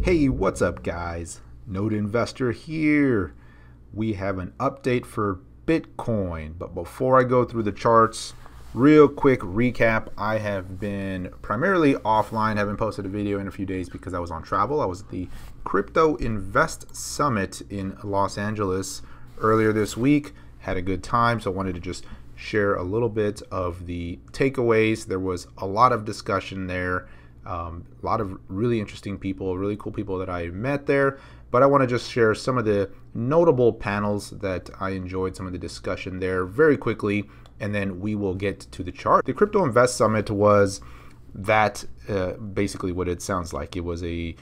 Hey, what's up guys? Node Investor here. We have an update for Bitcoin, but before I go through the charts, real quick recap. I have been primarily offline, haven't posted a video in a few days because I was on travel. I was at the Crypto Invest Summit in Los Angeles earlier this week. Had a good time, so I wanted to just share a little bit of the takeaways. There was a lot of discussion there. A lot of really interesting people, really cool people that I met there. But I want to just share some of the notable panels that I enjoyed, some of the discussion there very quickly, and then we will get to the chart. The Crypto Invest Summit was that basically what it sounds like. It was a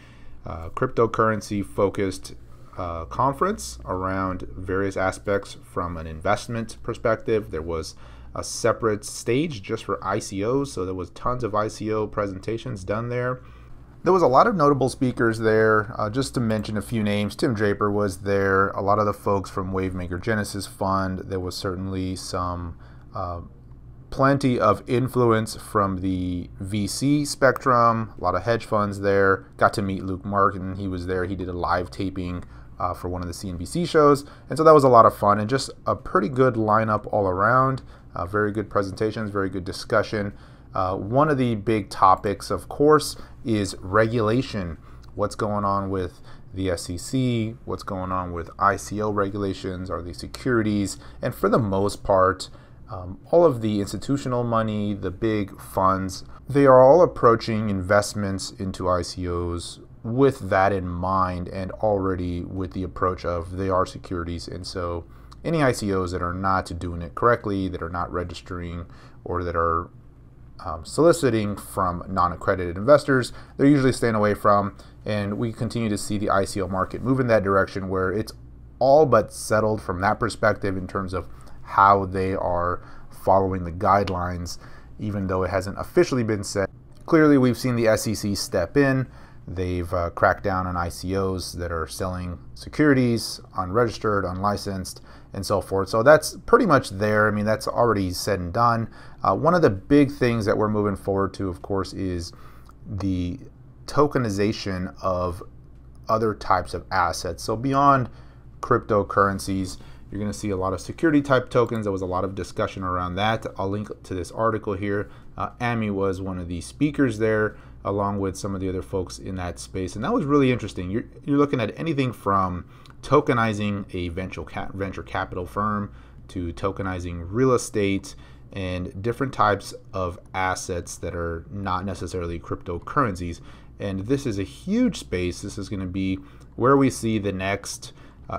cryptocurrency focused conference around various aspects from an investment perspective. There was a separate stage just for ICOs, so there was tons of ICO presentations done there. There was a lot of notable speakers there. Just to mention a few names, Tim Draper was there, a lot of the folks from Wavemaker Genesis Fund. There was certainly some plenty of influence from the VC spectrum, a lot of hedge funds there. Got to meet Luke Martin, he was there, he did a live taping for one of the CNBC shows, and so that was a lot of fun and just a pretty good lineup all around. Very good presentations, very good discussion. One of the big topics, of course, is regulation. What's going on with the SEC? What's going on with ICO regulations? Are these securities? And for the most part, all of the institutional money, the big funds, they are all approaching investments into ICOs with that in mind and already with the approach of they are securities. And so any ICOs that are not doing it correctly, that are not registering, or that are soliciting from non-accredited investors, they're usually staying away from. And we continue to see the ICO market move in that direction where it's all but settled from that perspective in terms of how they are following the guidelines, even though it hasn't officially been set. Clearly, we've seen the SEC step in. They've cracked down on ICOs that are selling securities, unregistered, unlicensed, and so forth. So that's pretty much there. I mean, that's already said and done. One of the big things that we're moving forward to, of course, is the tokenization of other types of assets. So beyond cryptocurrencies, you're going to see a lot of security type tokens. There was a lot of discussion around that. I'll link to this article here. Amy was one of the speakers there, along with some of the other folks in that space. And that was really interesting. You're looking at anything from tokenizing a venture capital firm to tokenizing real estate and different types of assets that are not necessarily cryptocurrencies. And this is a huge space. This is going to be where we see the next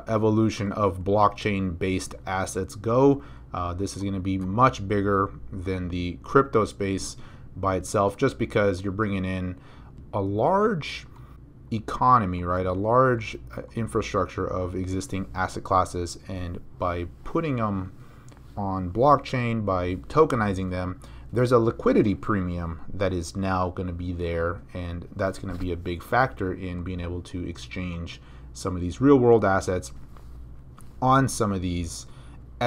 evolution of blockchain-based assets go. This is going to be much bigger than the crypto space by itself, just because you're bringing in a large economy, right? A large infrastructure of existing asset classes, and by putting them on blockchain, by tokenizing them, there's a liquidity premium that is now going to be there, and that's going to be a big factor in being able to exchange some of these real world assets on some of these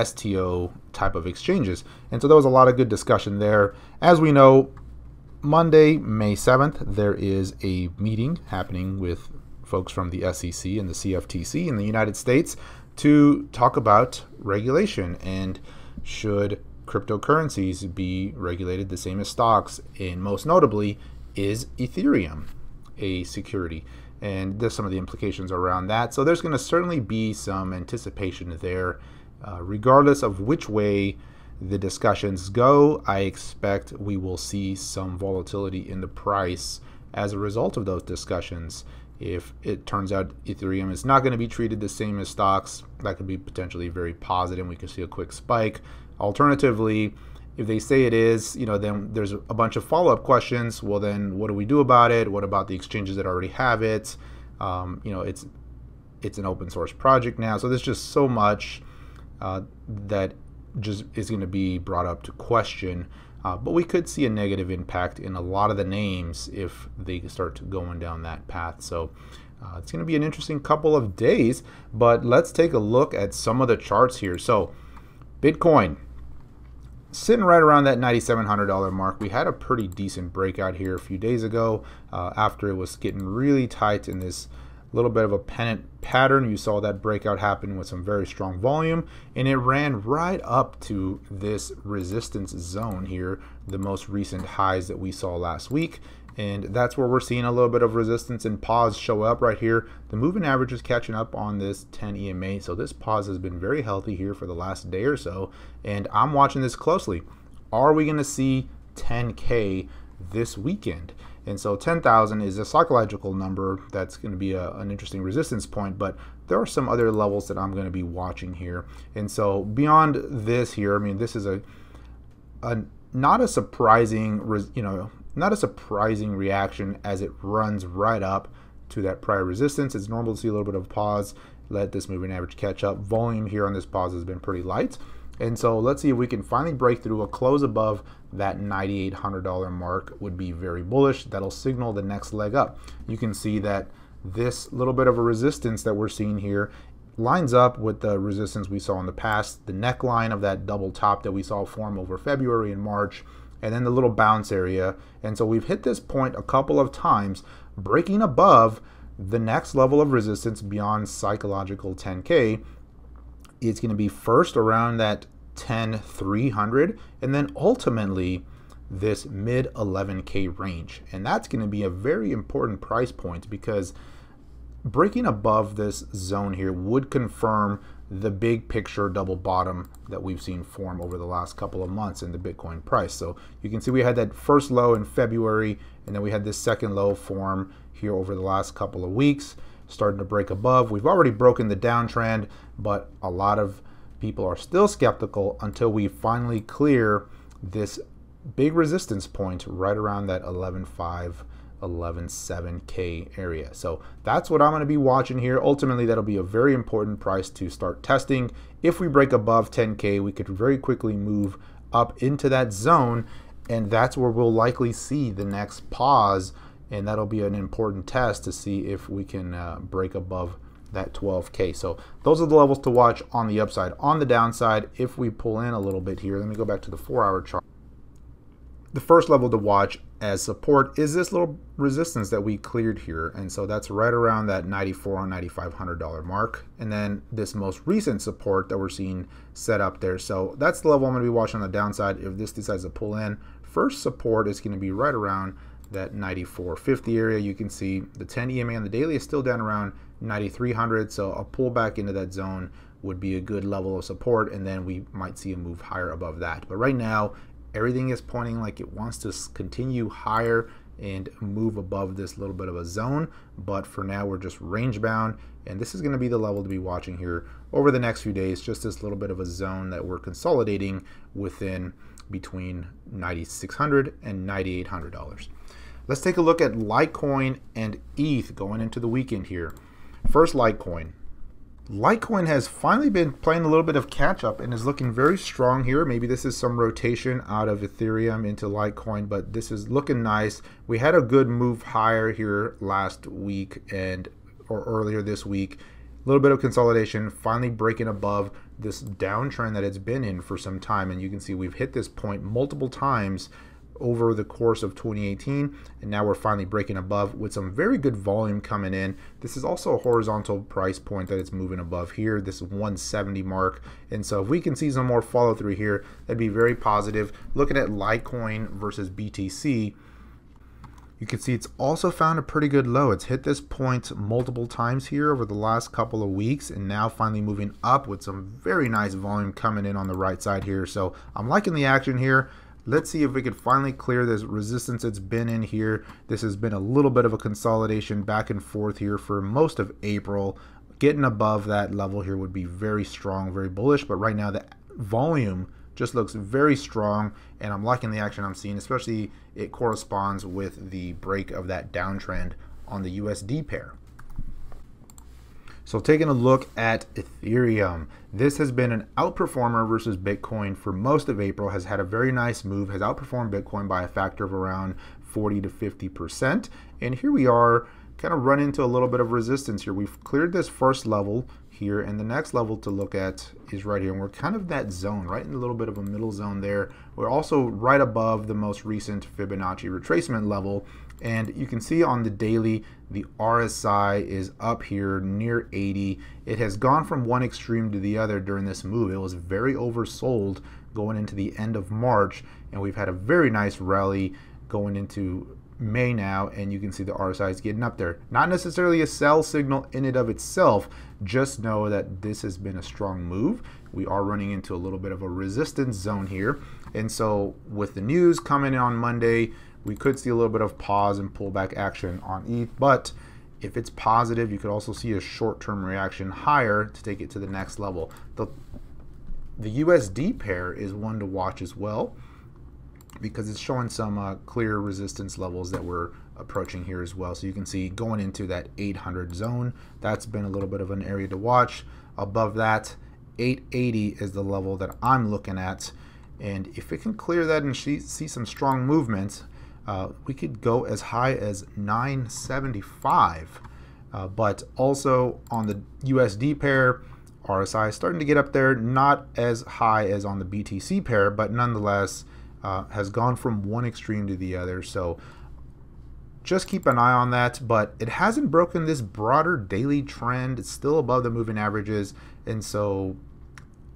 STO type of exchanges. And so there was a lot of good discussion there. As we know, Monday, May 7th, there is a meeting happening with folks from the SEC and the CFTC in the United States to talk about regulation and should cryptocurrencies be regulated the same as stocks, and most notably, is Ethereum a security? And there's some of the implications around that. So there's going to certainly be some anticipation there. Regardless of which way the discussions go, I expect we will see some volatility in the price as a result of those discussions. If it turns out Ethereum is not going to be treated the same as stocks, that could be potentially very positive. We could see a quick spike. Alternatively, if they say it is, then there's a bunch of follow-up questions. Well, then what do we do about it? What about the exchanges that already have it? It's an open source project now, so there's just so much that just is going to be brought up to question. But we could see a negative impact in a lot of the names if they start going down that path. So it's going to be an interesting couple of days. But let's take a look at some of the charts here. So Bitcoin, sitting right around that $9,700 mark. We had a pretty decent breakout here a few days ago after it was getting really tight in this little bit of a pennant pattern. You saw that breakout happen with some very strong volume, and it ran right up to this resistance zone here, the most recent highs that we saw last week. And that's where we're seeing a little bit of resistance and pause show up right here. The moving average is catching up on this 10 EMA. So this pause has been very healthy here for the last day or so. And I'm watching this closely. Are we going to see 10K this weekend? And so 10,000 is a psychological number that's going to be an interesting resistance point, but there are some other levels that I'm going to be watching here. And so beyond this here, I mean, this is not a surprising, not a surprising reaction as it runs right up to that prior resistance. It's normal to see a little bit of pause, let this moving average catch up. Volume here on this pause has been pretty light. And so let's see if we can finally break through. A close above that $9,800 mark would be very bullish. That'll signal the next leg up. You can see that this little bit of a resistance that we're seeing here lines up with the resistance we saw in the past, the neckline of that double top that we saw form over February and March, and then the little bounce area. And so we've hit this point a couple of times, breaking above the next level of resistance beyond psychological 10K. It's going to be first around that 10,300 and then ultimately this mid 11K range. And that's going to be a very important price point because breaking above this zone here would confirm the big picture double bottom that we've seen form over the last couple of months in the Bitcoin price. So you can see we had that first low in February, and then we had this second low form here over the last couple of weeks, starting to break above. We've already broken the downtrend, but a lot of people are still skeptical until we finally clear this big resistance point right around that 11.5 11.7K area. So that's what I'm going to be watching here. Ultimately, that'll be a very important price to start testing. If we break above 10K, we could very quickly move up into that zone, and that's where we'll likely see the next pause, and that'll be an important test to see if we can break above that 12K. So those are the levels to watch on the upside. On the downside, if we pull in a little bit here, let me go back to the 4-hour chart. The first level to watch as support is this little resistance that we cleared here, and so that's right around that $9,400 and $9,500 mark, and then this most recent support that we're seeing set up there. So that's the level I'm going to be watching on the downside. If this decides to pull in, first support is going to be right around that 94.50 area. You can see the 10 EMA on the daily is still down around 9,300, so a pullback into that zone would be a good level of support, and then we might see a move higher above that. But right now, everything is pointing like it wants to continue higher and move above this little bit of a zone. But for now, we're just range bound, and this is going to be the level to be watching here over the next few days. Just this little bit of a zone that we're consolidating within between $9,600 and $9,800. Let's take a look at Litecoin and ETH going into the weekend here. First, Litecoin. Litecoin has finally been playing a little bit of catch up and is looking very strong here. Maybe this is some rotation out of Ethereum into Litecoin, but this is looking nice. We had a good move higher here last week or earlier this week. A little bit of consolidation, finally breaking above this downtrend that it's been in for some time. And you can see we've hit this point multiple times over the course of 2018, and now we're finally breaking above with some very good volume coming in. This is also a horizontal price point that it's moving above here. This is 170 mark, and so if we can see some more follow through here, that'd be very positive. Looking at Litecoin versus BTC, you can see it's also found a pretty good low. It's hit this point multiple times here over the last couple of weeks, and now finally moving up with some very nice volume coming in on the right side here. So I'm liking the action here. Let's see if we could finally clear this resistance it's been in here. This has been a little bit of a consolidation back and forth here for most of April. Getting above that level here would be very strong, very bullish, but right now the volume just looks very strong, and I'm liking the action I'm seeing, especially it corresponds with the break of that downtrend on the USD pair. So taking a look at Ethereum, this has been an outperformer versus Bitcoin for most of April, has had a very nice move, has outperformed Bitcoin by a factor of around 40 to 50%. And here we are kind of run into a little bit of resistance here. We've cleared this first level here. And the next level to look at is right here. And we're kind of that zone, right in a little bit of a middle zone there. We're also right above the most recent Fibonacci retracement level. And you can see on the daily, the RSI is up here near 80. It has gone from one extreme to the other during this move. It was very oversold going into the end of March, and we've had a very nice rally going into May now, and you can see the RSI is getting up there. Not necessarily a sell signal in and of itself, just know that this has been a strong move. We are running into a little bit of a resistance zone here, and so with the news coming in on Monday, we could see a little bit of pause and pullback action on ETH, but if it's positive, you could also see a short-term reaction higher to take it to the next level. The USD pair is one to watch as well, because it's showing some clear resistance levels that we're approaching here as well. So you can see going into that 800 zone, that's been a little bit of an area to watch. Above that, 880 is the level that I'm looking at, and if it can clear that and see some strong movement, we could go as high as 975. But also on the USD pair, RSI is starting to get up there, not as high as on the BTC pair, but nonetheless has gone from one extreme to the other. So just keep an eye on that, but it hasn't broken this broader daily trend. It's still above the moving averages, and so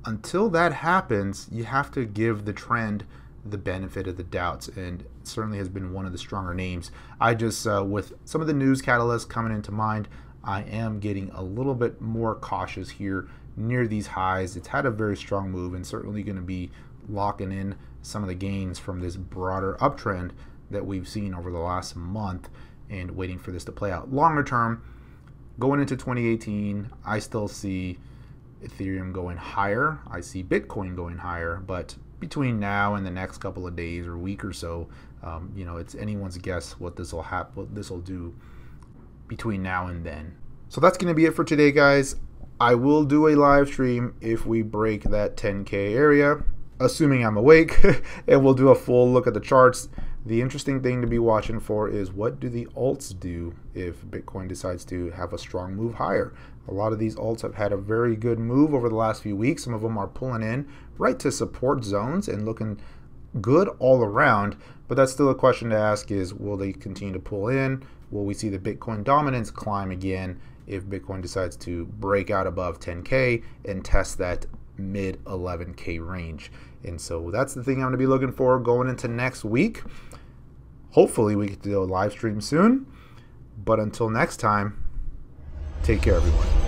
until that happens, you have to give the trend the benefit of the doubts, and it certainly has been one of the stronger names. I just, with some of the news catalysts coming into mind, I am getting a little bit more cautious here near these highs. It's had a very strong move and certainly going to be locking in some of the gains from this broader uptrend that we've seen over the last month, and waiting for this to play out. Longer term, going into 2018, I still see Ethereum going higher. I see Bitcoin going higher, but between now and the next couple of days or week or so, you know, it's anyone's guess what this will do between now and then. So that's going to be it for today, guys. I will do a live stream if we break that 10K area, assuming I'm awake, and we'll do a full look at the charts. The interesting thing to be watching for is what do the alts do if Bitcoin decides to have a strong move higher. A lot of these alts have had a very good move over the last few weeks. Some of them are pulling in right to support zones and looking good all around, but that's still a question to ask is, will they continue to pull in? Will we see the Bitcoin dominance climb again if Bitcoin decides to break out above 10K and test that mid 11K range? And so that's the thing I'm going to be looking for going into next week. Hopefully we get to do a live stream soon, but until next time, take care everyone.